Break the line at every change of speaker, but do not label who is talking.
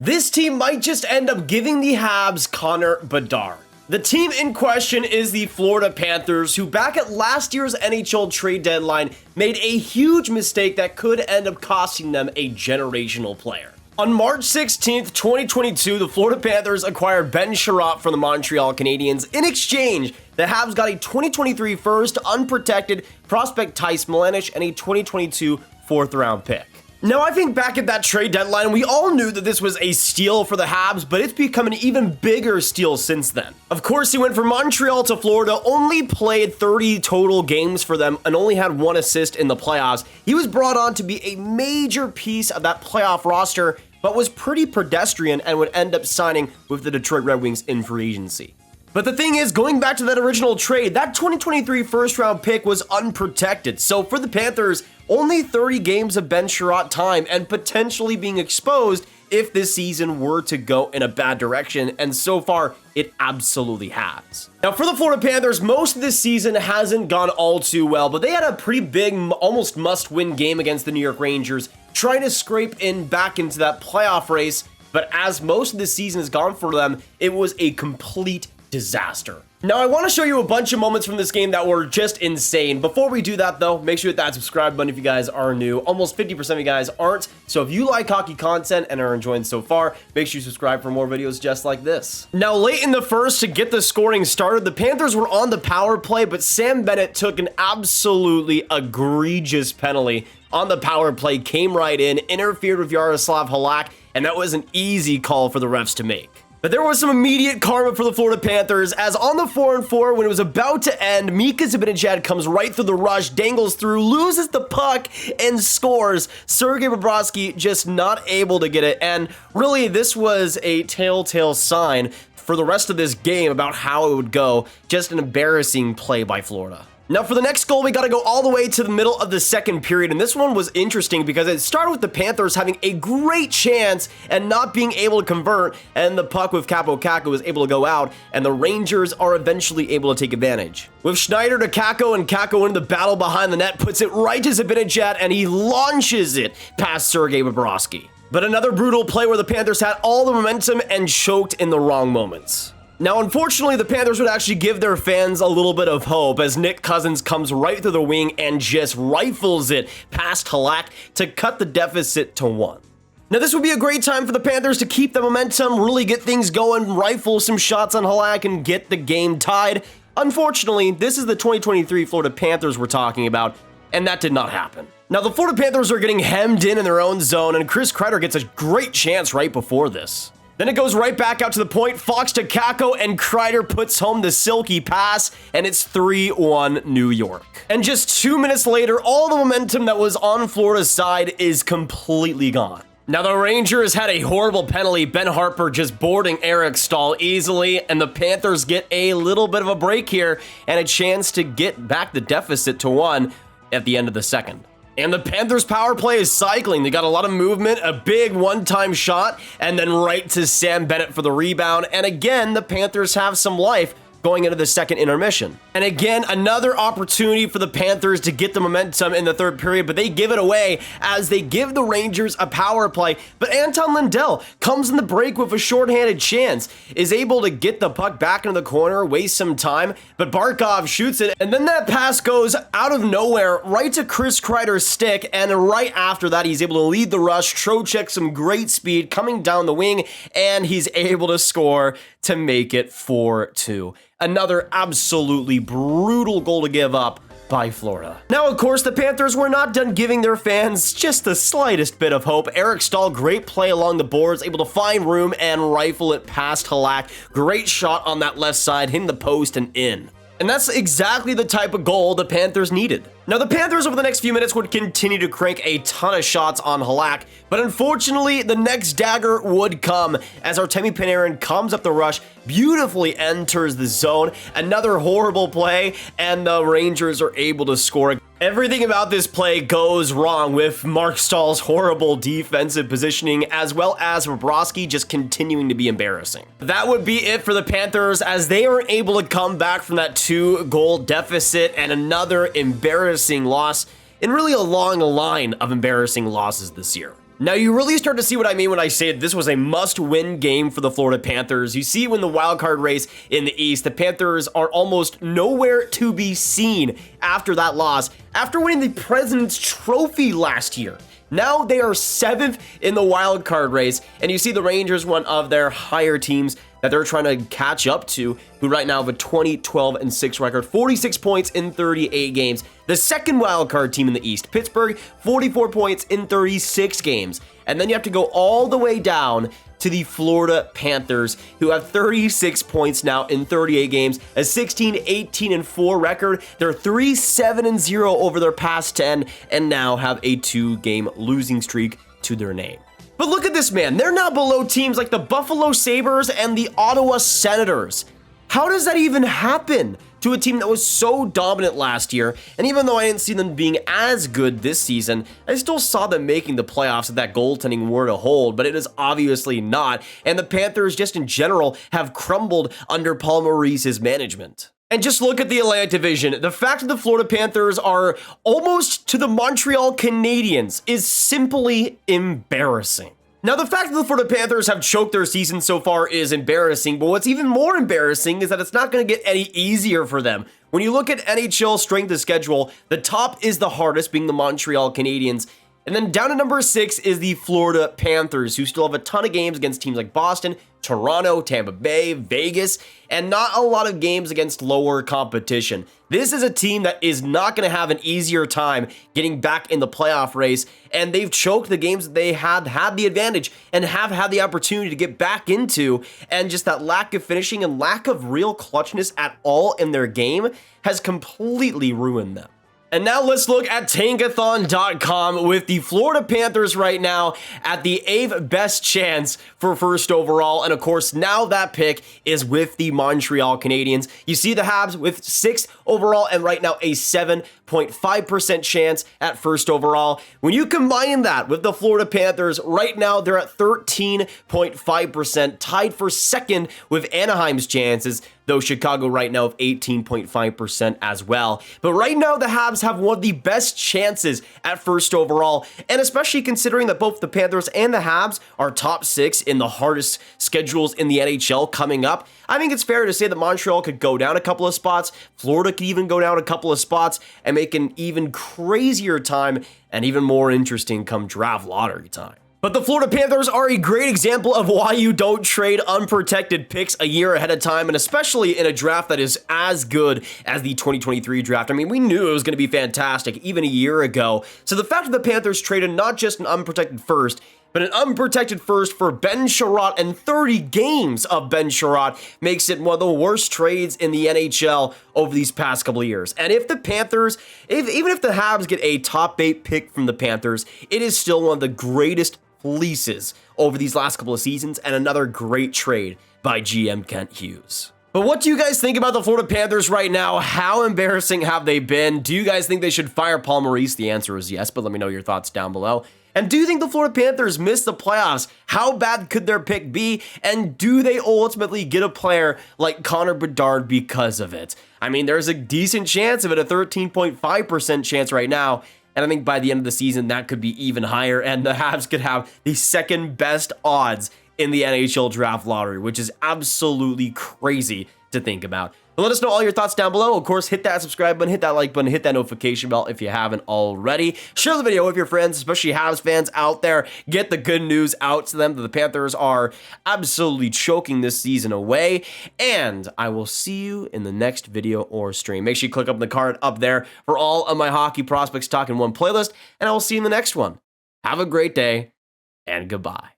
This team might just end up giving the Habs Connor Bedard. The team in question is the Florida Panthers, who back at last year's NHL trade deadline made a huge mistake that could end up costing them a generational player. On March 16th, 2022, the Florida Panthers acquired Ben Chiarot from the Montreal Canadiens. In exchange, the Habs got a 2023 first unprotected prospect Theis Milanic and a 2022 fourth-round pick. Now, I think back at that trade deadline, we all knew that this was a steal for the Habs, but it's become an even bigger steal since then. Of course, he went from Montreal to Florida, only played 30 total games for them, and only had 1 assist in the playoffs. He was brought on to be a major piece of that playoff roster, but was pretty pedestrian and would end up signing with the Detroit Red Wings in free agency. But the thing is, going back to that original trade, that 2023 first-round pick was unprotected. So for the Panthers, only 30 games of Ben Chiarot time and potentially being exposed if this season were to go in a bad direction, and so far, it absolutely has. Now, for the Florida Panthers, most of this season hasn't gone all too well, but they had a pretty big, almost must-win game against the New York Rangers, trying to scrape in back into that playoff race, but as most of the season has gone for them, it was a complete disaster. Now, I want to show you a bunch of moments from this game that were just insane. Before we do that, though, make sure you hit that subscribe button if you guys are new. Almost 50% of you guys aren't. So if you like hockey content and are enjoying so far, make sure you subscribe for more videos just like this. Now, late in the first, to get the scoring started, the Panthers were on the power play, but Sam Bennett took an absolutely egregious penalty on the power play, came right in, interfered with Yaroslav Halak, and that was an easy call for the refs to make. But there was some immediate karma for the Florida Panthers, as on the 4-on-4, when it was about to end, Mika Zibanejad comes right through the rush, dangles through, loses the puck, and scores. Sergei Bobrovsky just not able to get it, and really, this was a telltale sign for the rest of this game about how it would go. Just an embarrassing play by Florida. Now, for the next goal, we got to go all the way to the middle of the second period, and this one was interesting because it started with the Panthers having a great chance and not being able to convert, and the puck with Kaapo Kakko was able to go out, and the Rangers are eventually able to take advantage. With Schneider to Kakko, and Kakko into the battle behind the net, puts it right to Zibanejad, and he launches it past Sergei Bobrovsky. But another brutal play where the Panthers had all the momentum and choked in the wrong moments. Now, unfortunately, the Panthers would actually give their fans a little bit of hope as Nick Cousins comes right through the wing and just rifles it past Halak to cut the deficit to 1. Now, this would be a great time for the Panthers to keep the momentum, really get things going, rifle some shots on Halak, and get the game tied. Unfortunately, this is the 2023 Florida Panthers we're talking about, and that did not happen. Now, the Florida Panthers are getting hemmed in their own zone, and Chris Kreider gets a great chance right before this. Then it goes right back out to the point, Fox to Kakko, and Kreider puts home the silky pass, and it's 3-1 New York. And just 2 minutes later, all the momentum that was on Florida's side is completely gone. Now, the Rangers had a horrible penalty, Ben Harper just boarding Eric Staal easily, and the Panthers get a little bit of a break here, and a chance to get back the deficit to 1 at the end of the second. And the Panthers power play is cycling. They got a lot of movement, a big one-time shot, and then right to Sam Bennett for the rebound. And again, the Panthers have some life going into the second intermission. And again, another opportunity for the Panthers to get the momentum in the third period, but they give it away as they give the Rangers a power play. But Anton Lundell comes in the break with a shorthanded chance, is able to get the puck back into the corner, waste some time, but Barkov shoots it, and then that pass goes out of nowhere right to Chris Kreider's stick, and right after that, he's able to lead the rush, Trocheck some great speed coming down the wing, and he's able to score to make it 4-2. Another absolutely brutal goal to give up by Florida. Now, of course, the Panthers were not done giving their fans just the slightest bit of hope. Eric Staal, great play along the boards, able to find room and rifle it past Halak. Great shot on that left side, hitting the post and in. And that's exactly the type of goal the Panthers needed. Now, the Panthers over the next few minutes would continue to crank a ton of shots on Halak, but unfortunately, the next dagger would come as Artemi Panarin comes up the rush, beautifully enters the zone. Another horrible play, and the Rangers are able to score. Everything about this play goes wrong with Mark Staal's horrible defensive positioning, as well as Bobrovsky just continuing to be embarrassing. That would be it for the Panthers, as they were able to come back from that 2-goal deficit, and another embarrassing loss in really a long line of embarrassing losses this year. Now, you really start to see what I mean when I say this was a must-win game for the Florida Panthers. You see when the wildcard race in the East, the Panthers are almost nowhere to be seen after that loss, after winning the President's Trophy last year. Now they are 7th in the wildcard race, and you see the Rangers, one of their higher teams that they're trying to catch up to, who right now have a 20-12-6 record, 46 points in 38 games. The second wildcard team in the East, Pittsburgh, 44 points in 36 games. And then you have to go all the way down to the Florida Panthers, who have 36 points now in 38 games, a 16-18-4 record. They're 3-7-0 over their past 10, and now have a 2-game losing streak to their name. But look at this, man. They're now below teams like the Buffalo Sabres and the Ottawa Senators. How does that even happen to a team that was so dominant last year? And even though I didn't see them being as good this season, I still saw them making the playoffs if that goaltending were to hold, but it is obviously not. And the Panthers, just in general, have crumbled under Paul Maurice's management. And just look at the Atlantic Division. The fact that the Florida Panthers are almost to the Montreal Canadiens is simply embarrassing. Now, the fact that the Florida Panthers have choked their season so far is embarrassing, but what's even more embarrassing is that it's not going to get any easier for them. When you look at NHL strength of schedule, the top is the hardest, being the Montreal Canadiens. And then down to number 6 is the Florida Panthers, who still have a ton of games against teams like Boston, Toronto, Tampa Bay, Vegas, and not a lot of games against lower competition. This is a team that is not going to have an easier time getting back in the playoff race, and they've choked the games that they had the advantage and have had the opportunity to get back into, and just that lack of finishing and lack of real clutchness at all in their game has completely ruined them. And now let's look at Tankathon.com with the Florida Panthers right now at the 8th best chance for first overall. And of course, now that pick is with the Montreal Canadiens. You see the Habs with 6th overall and right now a 7.5% chance at first overall. When you combine that with the Florida Panthers, right now they're at 13.5%, tied for second with Anaheim's chances, though Chicago right now of 18.5% as well. But right now, the Habs have one of the best chances at first overall, and especially considering that both the Panthers and the Habs are top 6 in the hardest schedules in the NHL coming up, I think it's fair to say that Montreal could go down a couple of spots, Florida could even go down a couple of spots, and make an even crazier time and even more interesting come draft lottery time. But the Florida Panthers are a great example of why you don't trade unprotected picks a year ahead of time, and especially in a draft that is as good as the 2023 draft. I mean, we knew it was going to be fantastic even a year ago. So the fact that the Panthers traded not just an unprotected first, but an unprotected first for Ben Chiarot and 30 games of Ben Chiarot makes it one of the worst trades in the NHL over these past couple of years. And if the Panthers, even if the Habs get a top 8 pick from the Panthers, it is still one of the greatest fleeces over these last couple of seasons, and another great trade by GM Kent Hughes. But what do you guys think about the Florida Panthers right now? How embarrassing have they been? Do you guys think they should fire Paul Maurice? The answer is yes, but let me know your thoughts down below. And do you think the Florida Panthers missed the playoffs? How bad could their pick be? And do they ultimately get a player like Connor Bedard because of it? I mean, there's a decent chance of it, a 13.5% chance right now. And I think by the end of the season, that could be even higher. And the Habs could have the second best odds in the NHL draft lottery, which is absolutely crazy to think about. But let us know all your thoughts down below. Of course, hit that subscribe button, hit that like button, hit that notification bell if you haven't already. Share the video with your friends, especially Habs fans out there. Get the good news out to them that the Panthers are absolutely choking this season away. And I will see you in the next video or stream. Make sure you click up the card up there for all of my Hockey Prospects Talk in One playlist. And I will see you in the next one. Have a great day and goodbye.